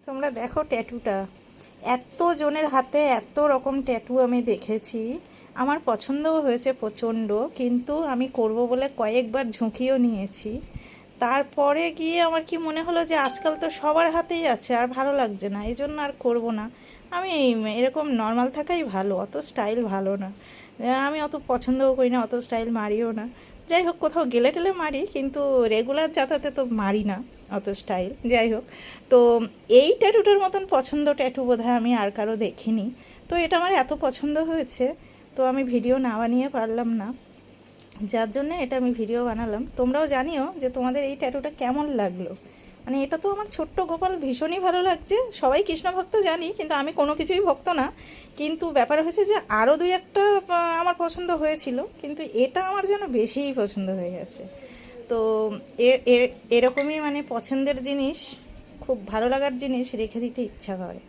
তোমরা দেখো ট্যাটুটা, এত জনের হাতে এত রকম ট্যাটু আমি দেখেছি, আমার পছন্দও হয়েছে প্রচণ্ড, কিন্তু আমি করব বলে কয়েকবার ঝুঁকিও নিয়েছি। তারপরে গিয়ে আমার কি মনে হলো যে আজকাল তো সবার হাতেই আছে, আর ভালো লাগছে না, এই জন্য আর করব না। আমি এরকম নর্মাল থাকাই ভালো, অত স্টাইল ভালো না। আমি অত পছন্দও করি না, অত স্টাইল মারিও না। যাই হোক, কোথাও গেলে টেলে মারি, কিন্তু রেগুলার যাতায়াতে তো মারি না অত স্টাইল। যাই হোক, তো এই ট্যাটুটার মতন পছন্দ ট্যাটু বোধহয় আমি আর কারো দেখিনি। তো এটা আমার এত পছন্দ হয়েছে, তো আমি ভিডিও না বানিয়ে পারলাম না, যার জন্য এটা আমি ভিডিও বানালাম। তোমরাও জানিও যে তোমাদের এই ট্যাটুটা কেমন লাগলো। মানে এটা তো আমার ছোট্ট গোপাল ভীষণই ভালো লাগছে। সবাই কৃষ্ণ ভক্ত জানি, কিন্তু আমি কোনো কিছুই ভক্ত না। কিন্তু ব্যাপার হয়েছে যে আরও দুই একটা আমার পছন্দ হয়েছিল, কিন্তু এটা আমার যেন বেশিই পছন্দ হয়ে গেছে। তো এরকমই মানে পছন্দের জিনিস, খুব ভালো লাগার জিনিস রেখে দিতে ইচ্ছা করে।